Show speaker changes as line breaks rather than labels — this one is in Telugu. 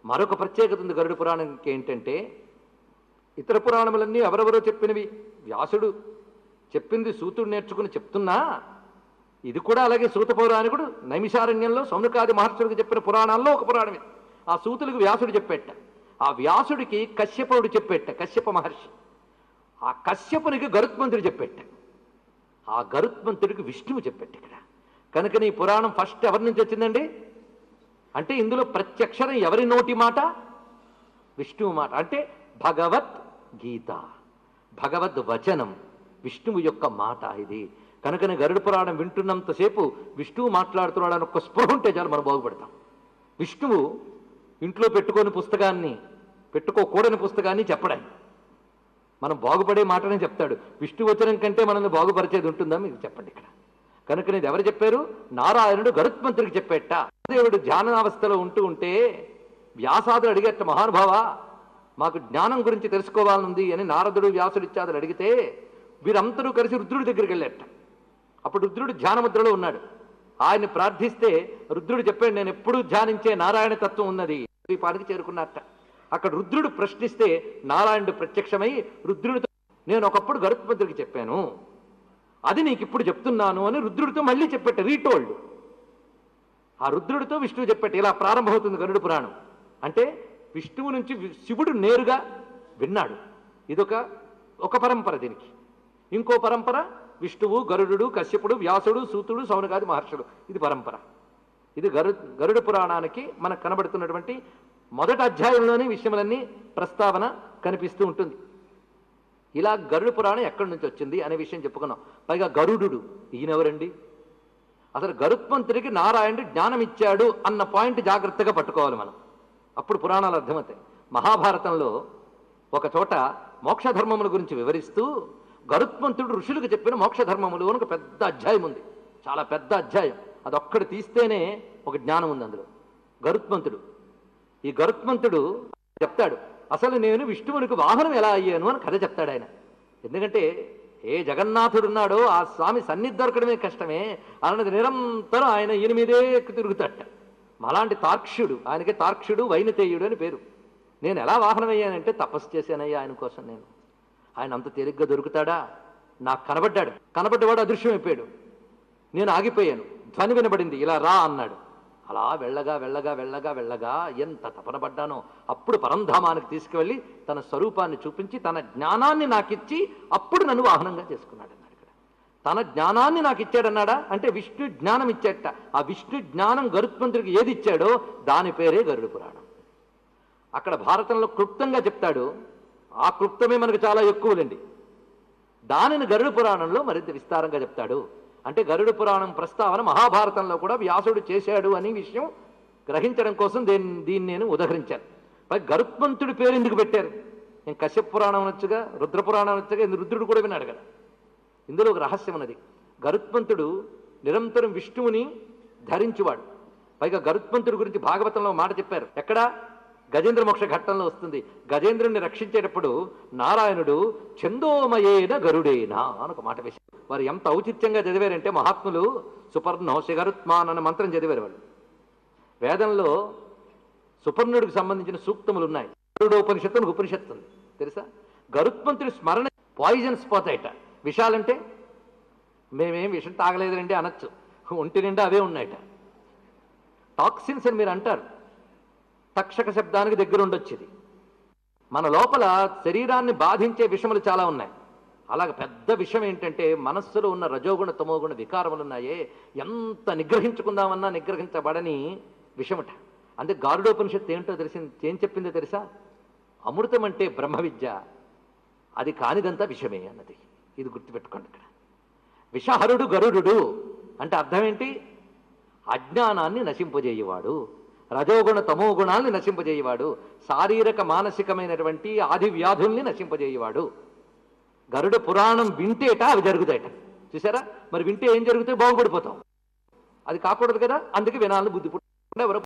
మరొక ప్రత్యేకత ఉంది గరుడ పురాణానికి ఏంటంటే, ఇతర పురాణములన్నీ ఎవరెవరో చెప్పినవి, వ్యాసుడు చెప్పింది సూతుడు నేర్చుకుని చెప్తున్నా, ఇది కూడా అలాగే సూత పౌరాణికుడు నైమిషారణ్యంలో సౌనకాది మహర్షులకు చెప్పిన పురాణాల్లో ఒక పురాణమే. ఆ సూతులకు వ్యాసుడు చెప్పేట, ఆ వ్యాసుడికి కశ్యపుడు చెప్పేట, కశ్యప మహర్షి. ఆ కశ్యపునికి గరుత్మంతుడు చెప్పేట, ఆ గరుత్మంతుడికి విష్ణువు చెప్పేట. ఇక్కడ కనుక ఈ పురాణం ఫస్ట్ ఎవరి నుంచి వచ్చిందండి అంటే, ఇందులో ప్రత్యక్షరం ఎవరి నోటి మాట? విష్ణువు మాట. అంటే భగవత్ గీత, భగవద్ వచనం, విష్ణువు యొక్క మాట ఇది. కనుకనే గరుడ పురాణం వింటున్నంతసేపు విష్ణువు మాట్లాడుతున్నాడు అని ఒక్క స్పృహ ఉంటే చాలు మనం బాగుపడతాం. విష్ణువు ఇంట్లో పెట్టుకోని పుస్తకాన్ని, పెట్టుకోకూడని పుస్తకాన్ని చెప్పడాయి మనం బాగుపడే మాటనే చెప్తాడు. విష్ణు వచనం కంటే మనల్ని బాగుపరిచేది ఉంటుందా? మీకు చెప్పండి ఇక్కడ. కనుక ఇది ఎవరు చెప్పారు? నారాయణుడు గరుత్మంతుడికి చెప్పేట. దేవుడు ధ్యానావస్థలో ఉంటే వ్యాసాదులు అడిగేట, మహానుభావ మాకు జ్ఞానం గురించి తెలుసుకోవాలనుంది అని నారదుడు వ్యాసుడు ఇత్యాదులు అడిగితే వీరందరూ కలిసి రుద్రుడి దగ్గరికి వెళ్ళేట. అప్పుడు రుద్రుడు ధ్యానముద్రలో ఉన్నాడు. ఆయన్ని ప్రార్థిస్తే రుద్రుడు చెప్పాడు, నేను ఎప్పుడూ ధ్యానించే నారాయణ తత్వం ఉన్నది. ద్వీపానికి చేరుకున్నట్ట. అక్కడ రుద్రుడు ప్రశ్నిస్తే నారాయణుడు ప్రత్యక్షమై రుద్రుడితో, నేను ఒకప్పుడు గరుత్మంతుడికి చెప్పాను, అది నీకు ఇప్పుడు చెప్తున్నాను అని రుద్రుడితో మళ్ళీ చెప్పేట, రీటోల్డ్. ఆ రుద్రుడితో విష్ణువు చెప్పేట. ఇలా ప్రారంభమవుతుంది గరుడ పురాణం. అంటే విష్ణువు నుంచి శివుడు నేరుగా విన్నాడు. ఇదొక పరంపర. దీనికి ఇంకో పరంపర విష్ణువు, గరుడు, కశ్యపుడు, వ్యాసుడు, సూతుడు, సౌనకాది మహర్షులు. ఇది పరంపర. ఇది గరుడ పురాణానికి మనకు కనబడుతున్నటువంటి మొదటి అధ్యాయంలోనే విషయములన్నీ ప్రస్తావన కనిపిస్తూ ఉంటుంది. ఇలా గరుడ పురాణం ఎక్కడి నుంచి వచ్చింది అనే విషయం చెప్పుకున్నాం. పైగా గరుడు ఈయనెవరండి? అసలు గరుత్మంతుడికి నారాయణుడు జ్ఞానం ఇచ్చాడు అన్న పాయింట్ జాగ్రత్తగా పట్టుకోవాలి మనం. అప్పుడు పురాణాలు అర్థమవుతాయి. మహాభారతంలో ఒక చోట మోక్షధర్మముల గురించి వివరిస్తూ గరుత్మంతుడు ఋషులకు చెప్పిన మోక్షధర్మములు అని ఒక పెద్ద అధ్యాయం ఉంది. చాలా పెద్ద అధ్యాయం. అదొక్కడు తీస్తేనే ఒక జ్ఞానం ఉంది అందులో. ఈ గరుత్మంతుడు చెప్తాడు, అసలు నేను విష్ణువునికి వాహనం ఎలా అయ్యాను అని కథ చెప్తాడు ఆయన. ఎందుకంటే ఏ జగన్నాథుడు ఉన్నాడో ఆ స్వామి సన్నిధి దొరకడమే కష్టమే అన్నది నిరంతరం ఆయన ఈయన మీదే తిరుగుతాట. అలాంటి తార్క్ష్యుడు, ఆయనకే తార్క్ష్యుడు, వైనతేయుడు అని పేరు. నేను ఎలా వాహనం అయ్యానంటే తపస్సు చేశానయ్యా ఆయన కోసం. ఆయన అంత తేలిగ్గా దొరుకుతాడా? నాకు కనబడ్డవాడు అదృశ్యమైపోయాడు. నేను ఆగిపోయాను. ధ్వని వినబడింది, ఇలా రా అన్నాడు. అలా వెళ్ళగా వెళ్ళగా వెళ్ళగా వెళ్ళగా ఎంత తపన పడ్డానో. అప్పుడు పరంధామానికి తీసుకువెళ్ళి తన స్వరూపాన్ని చూపించి తన జ్ఞానాన్ని నాకిచ్చి అప్పుడు నన్ను వాహనంగా చేసుకున్నాడు అన్నాడు. ఇక్కడ తన జ్ఞానాన్ని నాకు ఇచ్చాడన్నాడా అంటే విష్ణు జ్ఞానం ఇచ్చాట. ఆ విష్ణు జ్ఞానం గరుత్మంతుడికి ఏది ఇచ్చాడో దాని పేరే గరుడ పురాణం. అక్కడ భారతంలో క్లుప్తంగా చెప్తాడు. ఆ క్లుప్తమే మనకు చాలా ఎక్కువలండి. దానిని గరుడ పురాణంలో మరింత విస్తారంగా చెప్తాడు. అంటే గరుడ పురాణం ప్రస్తావన మహాభారతంలో కూడా వ్యాసుడు చేశాడు అనే విషయం గ్రహించడం కోసం దీన్ని నేను ఉదహరించాను. పై గరుత్మంతుడి పేరు ఎందుకు పెట్టారు? నేను కశ్యప పురాణం అనొచ్చుగా, రుద్రపురాణం అనొచ్చుగా, రుద్రుడు కూడా విన్నాడు కదా. ఇందులో ఒక రహస్యం ఉన్నది. గరుత్మంతుడు నిరంతరం విష్ణువుని ధరించువాడు. పైగా గరుత్మంతుడి గురించి భాగవతంలో మాట చెప్పారు. ఎక్కడ? గజేంద్ర మోక్ష ఘట్టంలో వస్తుంది. గజేంద్రుని రక్షించేటప్పుడు నారాయణుడు ఛందోమయేన గరుడేనా అని ఒక మాట వేశారు. వారు ఎంత ఔచిత్యంగా చదివారంటే మహాత్ములు సుపర్ణో శిగరుత్మాన్ అనే మంత్రం చదివారు వాళ్ళు. వేదంలో సుపర్ణుడికి సంబంధించిన సూక్తములు ఉన్నాయి. గరుడోపనిషత్తు ఉపనిషత్తు ఉంది తెలుసా? గరుత్మంతుడి స్మరణ పాయిజన్స్ పోతాయట. విషాలంటే మేమేం విషం తాగలేదండి అనొచ్చు, ఒంటి నిండా అవే ఉన్నాయట. టాక్సిన్స్ అని మీరు అంటారు, తక్షక శబ్దానికి దగ్గర ఉండొచ్చేది. మన లోపల శరీరాన్ని బాధించే విషములు చాలా ఉన్నాయి. అలాగ పెద్ద విషయం ఏంటంటే మనస్సులో ఉన్న రజోగుణ తమోగుణ వికారములు ఉన్నాయే, ఎంత నిగ్రహించుకుందామన్నా నిగ్రహించబడని విషమట. అంటే గారుడోపనిషత్తు ఏంటో ఏం చెప్పిందో తెలుసా? అమృతం అంటే బ్రహ్మ విద్య, అది కానిదంతా విషమే అన్నది. ఇది గుర్తుపెట్టుకోండి. ఇక్కడ విషహరుడు గరుడు అంటే అర్థం ఏంటి? అజ్ఞానాన్ని నశింపజేయవాడు, రజోగుణ తమోగుణాల్ని నశింపజేయవాడు, శారీరక మానసికమైనటువంటి ఆది వ్యాధుల్ని నశింపజేయవాడు. గరుడ పురాణం వింటేట అవి జరుగుతాయట. చూసారా? మరి వింటే ఏం జరుగుతాయి? బాగుపడిపోతాం. అది కాకూడదు కదా, అందుకే వినాలని బుద్ధి పుట్టిన ఎవరో